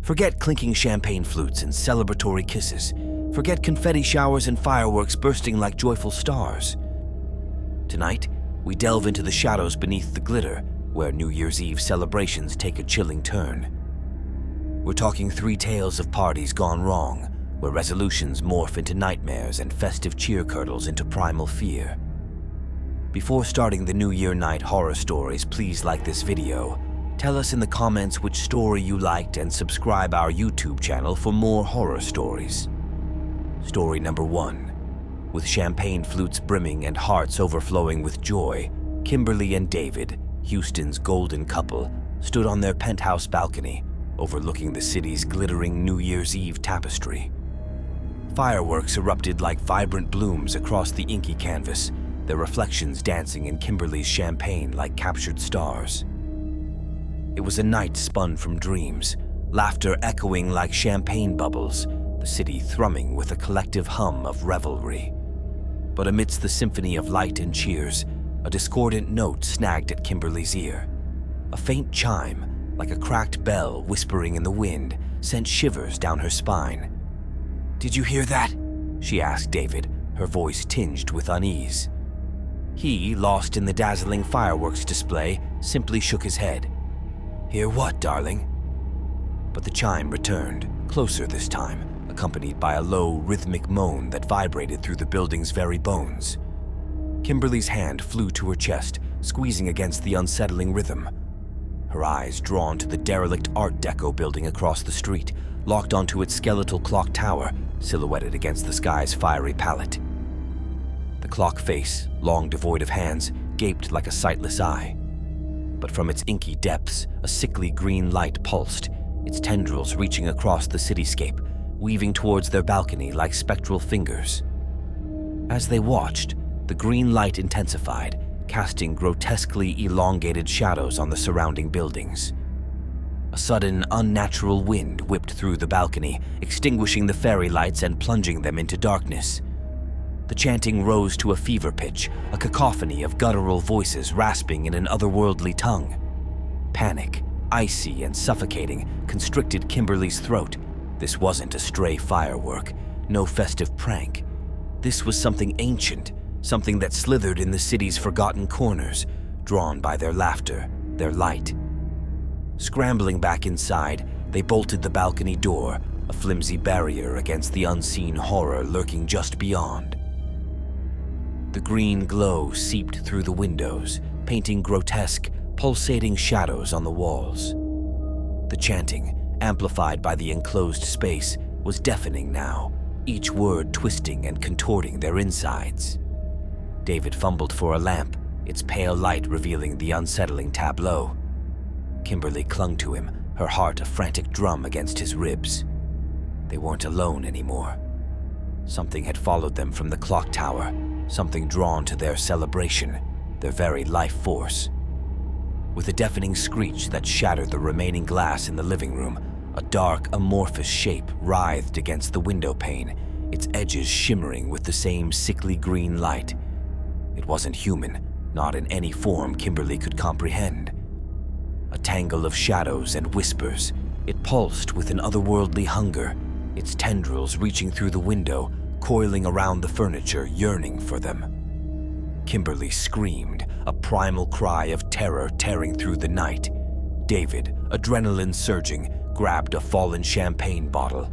Forget clinking champagne flutes and celebratory kisses. Forget confetti showers and fireworks bursting like joyful stars. Tonight, we delve into the shadows beneath the glitter, where New Year's Eve celebrations take a chilling turn. We're talking 3 tales of parties gone wrong, where resolutions morph into nightmares and festive cheer curdles into primal fear. Before starting the New Year night horror stories, please like this video. Tell us in the comments which story you liked and subscribe our YouTube channel for more horror stories. Story number 1. With champagne flutes brimming and hearts overflowing with joy, Kimberly and David, Houston's golden couple, stood on their penthouse balcony, overlooking the city's glittering New Year's Eve tapestry. Fireworks erupted like vibrant blooms across the inky canvas, their reflections dancing in Kimberly's champagne like captured stars. It was a night spun from dreams, laughter echoing like champagne bubbles, the city thrumming with a collective hum of revelry. But amidst the symphony of light and cheers, a discordant note snagged at Kimberly's ear. A faint chime, like a cracked bell whispering in the wind, sent shivers down her spine. "Did you hear that?" she asked David, her voice tinged with unease. He, lost in the dazzling fireworks display, simply shook his head. "Hear what, darling?" But the chime returned, closer this time, accompanied by a low, rhythmic moan that vibrated through the building's very bones. Kimberly's hand flew to her chest, squeezing against the unsettling rhythm. Her eyes, drawn to the derelict Art Deco building across the street, locked onto its skeletal clock tower, silhouetted against the sky's fiery palette. The clock face, long devoid of hands, gaped like a sightless eye. But from its inky depths, a sickly green light pulsed, its tendrils reaching across the cityscape, weaving towards their balcony like spectral fingers. As they watched, the green light intensified, casting grotesquely elongated shadows on the surrounding buildings. A sudden, unnatural wind whipped through the balcony, extinguishing the fairy lights and plunging them into darkness. The chanting rose to a fever pitch, a cacophony of guttural voices rasping in an otherworldly tongue. Panic, icy and suffocating, constricted Kimberly's throat. This wasn't a stray firework, no festive prank. This was something ancient, something that slithered in the city's forgotten corners, drawn by their laughter, their light. Scrambling back inside, they bolted the balcony door, a flimsy barrier against the unseen horror lurking just beyond. The green glow seeped through the windows, painting grotesque, pulsating shadows on the walls. The chanting, amplified by the enclosed space, was deafening now, each word twisting and contorting their insides. David fumbled for a lamp, its pale light revealing the unsettling tableau. Kimberly clung to him, her heart a frantic drum against his ribs. They weren't alone anymore. Something had followed them from the clock tower, something drawn to their celebration, their very life force. With a deafening screech that shattered the remaining glass in the living room, a dark, amorphous shape writhed against the window pane, its edges shimmering with the same sickly green light. It wasn't human, not in any form Kimberly could comprehend. A tangle of shadows and whispers, it pulsed with an otherworldly hunger, its tendrils reaching through the window, coiling around the furniture, yearning for them. Kimberly screamed, a primal cry of terror tearing through the night. David, adrenaline surging, grabbed a fallen champagne bottle.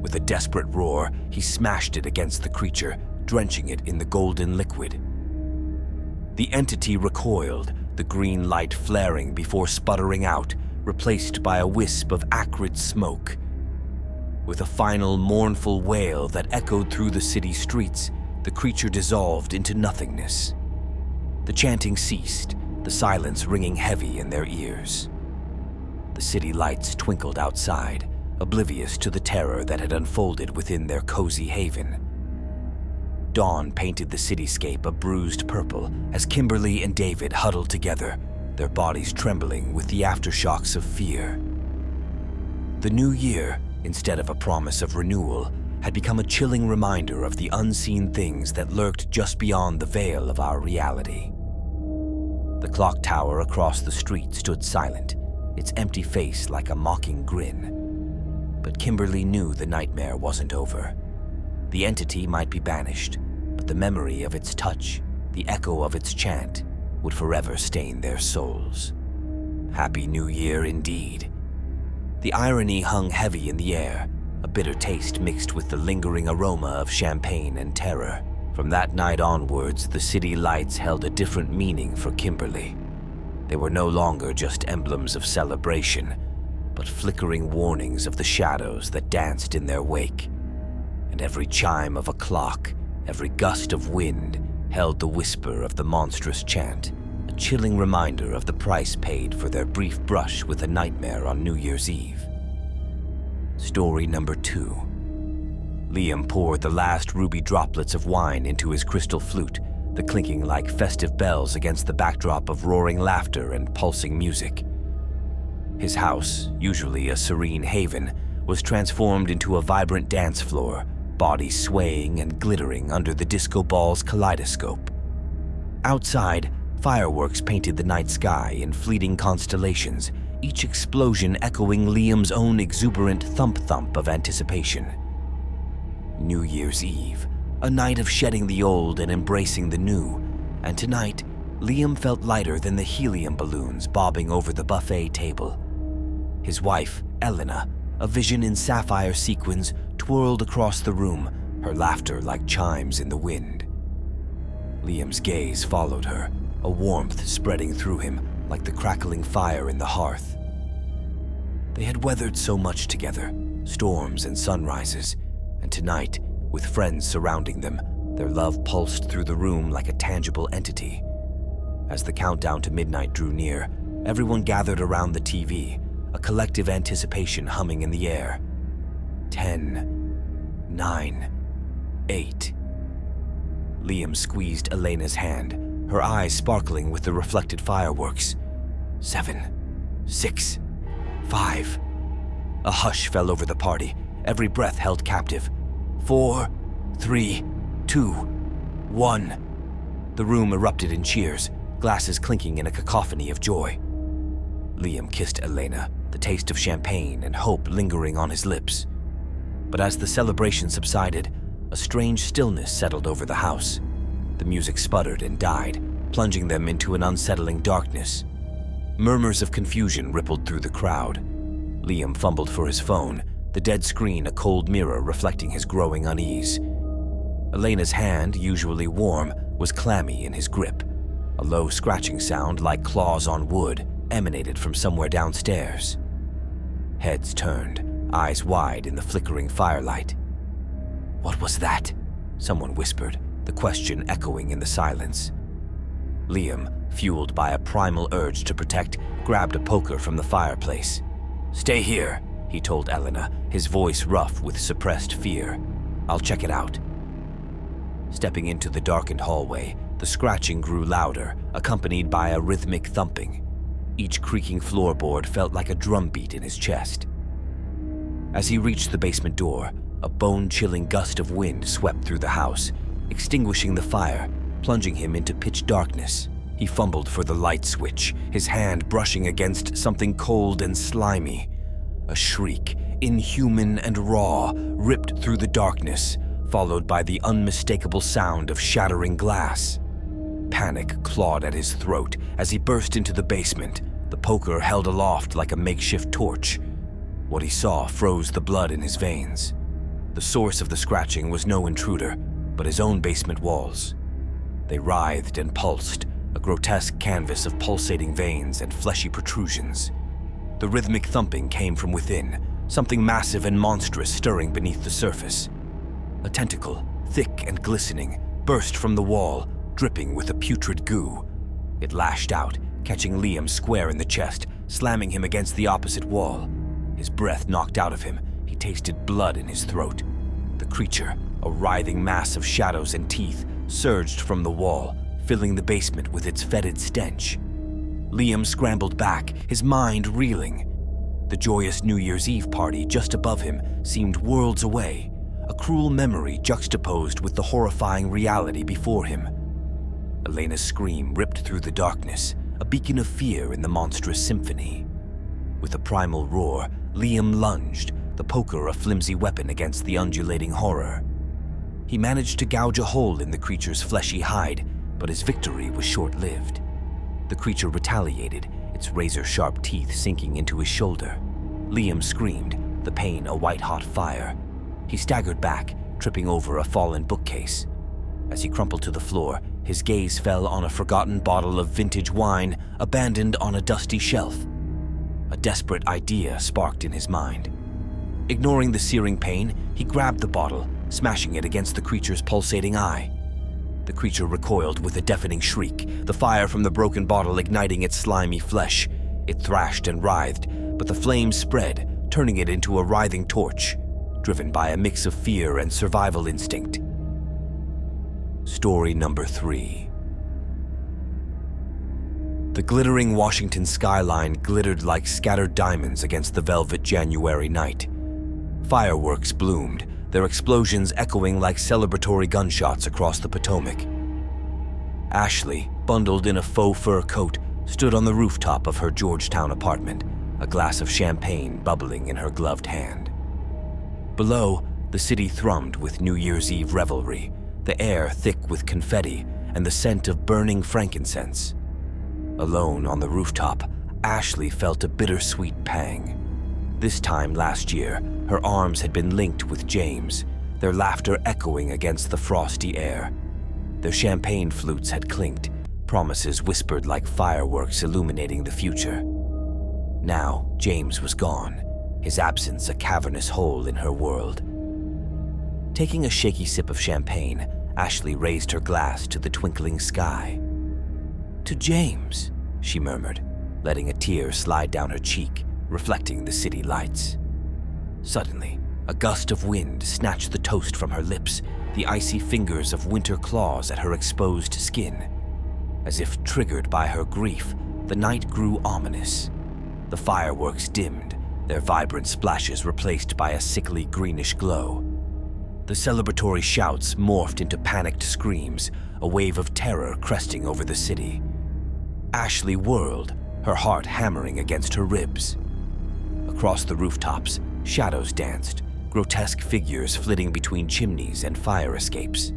With a desperate roar, he smashed it against the creature, drenching it in the golden liquid. The entity recoiled, the green light flaring before sputtering out, replaced by a wisp of acrid smoke. With a final mournful wail that echoed through the city streets, the creature dissolved into nothingness. The chanting ceased, the silence ringing heavy in their ears. The city lights twinkled outside, oblivious to the terror that had unfolded within their cozy haven. Dawn painted the cityscape a bruised purple as Kimberly and David huddled together, their bodies trembling with the aftershocks of fear. The new year, instead of a promise of renewal, had become a chilling reminder of the unseen things that lurked just beyond the veil of our reality. The clock tower across the street stood silent, its empty face like a mocking grin. But Kimberly knew the nightmare wasn't over. The entity might be banished, but the memory of its touch, the echo of its chant, would forever stain their souls. Happy New Year indeed. The irony hung heavy in the air, a bitter taste mixed with the lingering aroma of champagne and terror. From that night onwards, the city lights held a different meaning for Kimberly. They were no longer just emblems of celebration, but flickering warnings of the shadows that danced in their wake. And every chime of a clock, every gust of wind, held the whisper of the monstrous chant, a chilling reminder of the price paid for their brief brush with a nightmare on New Year's Eve. Story number 2. Liam poured the last ruby droplets of wine into his crystal flute, the clinking like festive bells against the backdrop of roaring laughter and pulsing music. His house, usually a serene haven, was transformed into a vibrant dance floor, bodies swaying and glittering under the disco ball's kaleidoscope. Outside, fireworks painted the night sky in fleeting constellations, each explosion echoing Liam's own exuberant thump-thump of anticipation. New Year's Eve, a night of shedding the old and embracing the new, and tonight, Liam felt lighter than the helium balloons bobbing over the buffet table. His wife, Elena, a vision in sapphire sequins, twirled across the room, her laughter like chimes in the wind. Liam's gaze followed her, a warmth spreading through him like the crackling fire in the hearth. They had weathered so much together, storms and sunrises, and tonight, with friends surrounding them, their love pulsed through the room like a tangible entity. As the countdown to midnight drew near, everyone gathered around the TV, a collective anticipation humming in the air. 10, 9, 8. Liam squeezed Elena's hand, her eyes sparkling with the reflected fireworks. 7, 6, 5. A hush fell over the party, every breath held captive. 4, 3, 2, 1. The room erupted in cheers, glasses clinking in a cacophony of joy. Liam kissed Elena, the taste of champagne and hope lingering on his lips. But as the celebration subsided, a strange stillness settled over the house. The music sputtered and died, plunging them into an unsettling darkness. Murmurs of confusion rippled through the crowd. Liam fumbled for his phone, the dead screen a cold mirror reflecting his growing unease. Elena's hand, usually warm, was clammy in his grip. A low scratching sound, like claws on wood, emanated from somewhere downstairs. Heads turned, eyes wide in the flickering firelight. "What was that?" someone whispered, the question echoing in the silence. Liam, fueled by a primal urge to protect, grabbed a poker from the fireplace. "Stay here," he told Elena, his voice rough with suppressed fear. "I'll check it out." Stepping into the darkened hallway, the scratching grew louder, accompanied by a rhythmic thumping. Each creaking floorboard felt like a drumbeat in his chest. As he reached the basement door, a bone-chilling gust of wind swept through the house, extinguishing the fire, plunging him into pitch darkness. He fumbled for the light switch, his hand brushing against something cold and slimy. A shriek, inhuman and raw, ripped through the darkness, followed by the unmistakable sound of shattering glass. Panic clawed at his throat as he burst into the basement, the poker held aloft like a makeshift torch. What he saw froze the blood in his veins. The source of the scratching was no intruder, but his own basement walls. They writhed and pulsed, a grotesque canvas of pulsating veins and fleshy protrusions. The rhythmic thumping came from within, something massive and monstrous stirring beneath the surface. A tentacle, thick and glistening, burst from the wall, dripping with a putrid goo. It lashed out, catching Liam square in the chest, slamming him against the opposite wall. His breath knocked out of him, he tasted blood in his throat. The creature, a writhing mass of shadows and teeth, surged from the wall, filling the basement with its fetid stench. Liam scrambled back, his mind reeling. The joyous New Year's Eve party just above him seemed worlds away, a cruel memory juxtaposed with the horrifying reality before him. Elena's scream ripped through the darkness, a beacon of fear in the monstrous symphony. With a primal roar, Liam lunged, the poker a flimsy weapon against the undulating horror. He managed to gouge a hole in the creature's fleshy hide, but his victory was short-lived. The creature retaliated, its razor-sharp teeth sinking into his shoulder. Liam screamed, the pain a white-hot fire. He staggered back, tripping over a fallen bookcase. As he crumpled to the floor, his gaze fell on a forgotten bottle of vintage wine abandoned on a dusty shelf. A desperate idea sparked in his mind. Ignoring the searing pain, he grabbed the bottle, smashing it against the creature's pulsating eye. The creature recoiled with a deafening shriek, the fire from the broken bottle igniting its slimy flesh. It thrashed and writhed, but the flames spread, turning it into a writhing torch, driven by a mix of fear and survival instinct. Story number 3. The glittering Washington skyline glittered like scattered diamonds against the velvet January night. Fireworks bloomed, their explosions echoing like celebratory gunshots across the Potomac. Ashley, bundled in a faux fur coat, stood on the rooftop of her Georgetown apartment, a glass of champagne bubbling in her gloved hand. Below, the city thrummed with New Year's Eve revelry, the air thick with confetti and the scent of burning frankincense. Alone on the rooftop, Ashley felt a bittersweet pang. This time last year, her arms had been linked with James, their laughter echoing against the frosty air. Their champagne flutes had clinked, promises whispered like fireworks illuminating the future. Now, James was gone, his absence a cavernous hole in her world. Taking a shaky sip of champagne, Ashley raised her glass to the twinkling sky. "To James," she murmured, letting a tear slide down her cheek, reflecting the city lights. Suddenly, a gust of wind snatched the toast from her lips, the icy fingers of winter claws at her exposed skin. As if triggered by her grief, the night grew ominous. The fireworks dimmed, their vibrant splashes replaced by a sickly greenish glow. The celebratory shouts morphed into panicked screams, a wave of terror cresting over the city. Ashley whirled, her heart hammering against her ribs. Across the rooftops, shadows danced, grotesque figures flitting between chimneys and fire escapes.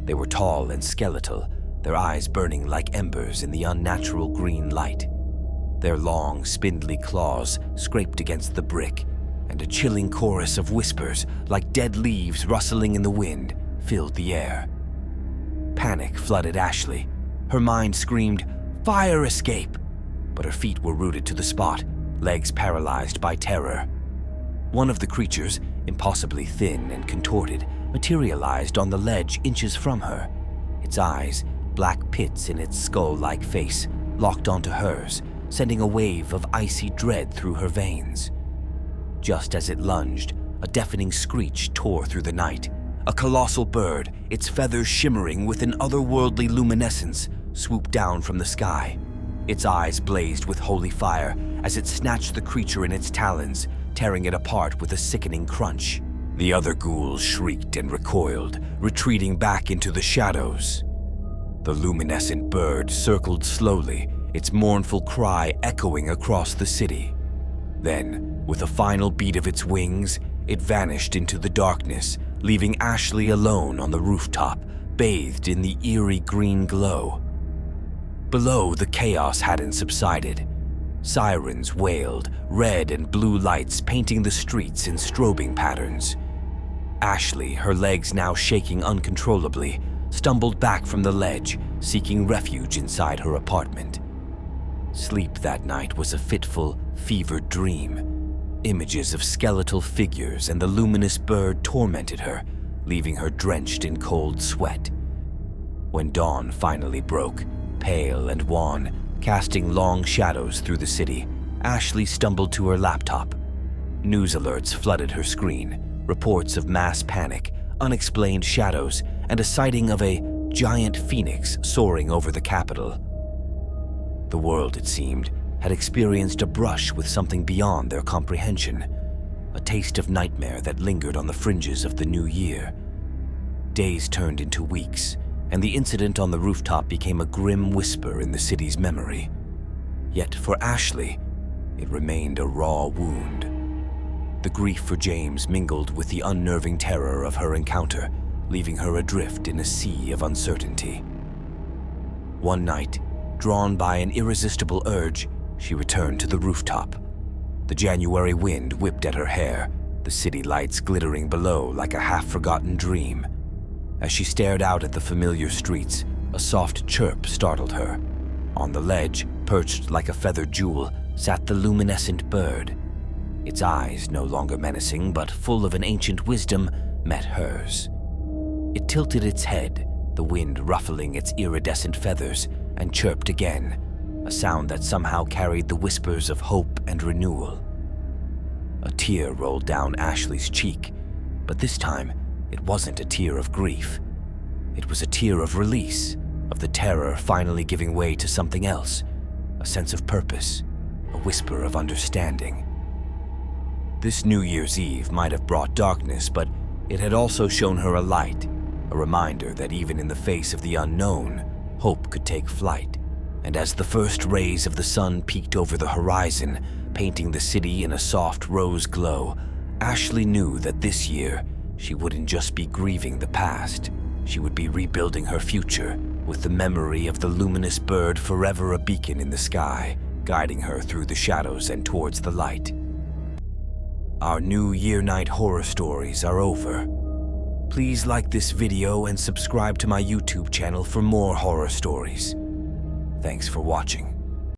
They were tall and skeletal, their eyes burning like embers in the unnatural green light. Their long, spindly claws scraped against the brick, and a chilling chorus of whispers, like dead leaves rustling in the wind, filled the air. Panic flooded Ashley. Her mind screamed, "Fire escape!" But her feet were rooted to the spot, legs paralyzed by terror. One of the creatures, impossibly thin and contorted, materialized on the ledge inches from her. Its eyes, black pits in its skull-like face, locked onto hers, sending a wave of icy dread through her veins. Just as it lunged, a deafening screech tore through the night. A colossal bird, its feathers shimmering with an otherworldly luminescence, swooped down from the sky. Its eyes blazed with holy fire as it snatched the creature in its talons, tearing it apart with a sickening crunch. The other ghouls shrieked and recoiled, retreating back into the shadows. The luminescent bird circled slowly, its mournful cry echoing across the city. Then, with a final beat of its wings, it vanished into the darkness, leaving Ashley alone on the rooftop, bathed in the eerie green glow. Below, the chaos hadn't subsided. Sirens wailed, red and blue lights painting the streets in strobing patterns. Ashley, her legs now shaking uncontrollably, stumbled back from the ledge, seeking refuge inside her apartment. Sleep that night was a fitful, fevered dream. Images of skeletal figures and the luminous bird tormented her, leaving her drenched in cold sweat. When dawn finally broke, pale and wan, casting long shadows through the city, Ashley stumbled to her laptop. News alerts flooded her screen, reports of mass panic, unexplained shadows, and a sighting of a giant phoenix soaring over the capital. The world, it seemed, had experienced a brush with something beyond their comprehension, a taste of nightmare that lingered on the fringes of the new year. Days turned into weeks, and the incident on the rooftop became a grim whisper in the city's memory. Yet for Ashley, it remained a raw wound. The grief for James mingled with the unnerving terror of her encounter, leaving her adrift in a sea of uncertainty. One night, drawn by an irresistible urge, she returned to the rooftop. The January wind whipped at her hair, the city lights glittering below like a half-forgotten dream. As she stared out at the familiar streets, a soft chirp startled her. On the ledge, perched like a feathered jewel, sat the luminescent bird. Its eyes, no longer menacing but full of an ancient wisdom, met hers. It tilted its head, the wind ruffling its iridescent feathers, and chirped again, a sound that somehow carried the whispers of hope and renewal. A tear rolled down Ashley's cheek, but this time it wasn't a tear of grief. It was a tear of release, of the terror finally giving way to something else, a sense of purpose, a whisper of understanding. This New Year's Eve might have brought darkness, but it had also shown her a light, a reminder that even in the face of the unknown, hope could take flight. And as the first rays of the sun peeked over the horizon, painting the city in a soft rose glow, Ashley knew that this year she wouldn't just be grieving the past, she would be rebuilding her future, with the memory of the luminous bird forever a beacon in the sky, guiding her through the shadows and towards the light. Our New Year night horror stories are over. Please like this video and subscribe to my YouTube channel for more horror stories. Thanks for watching.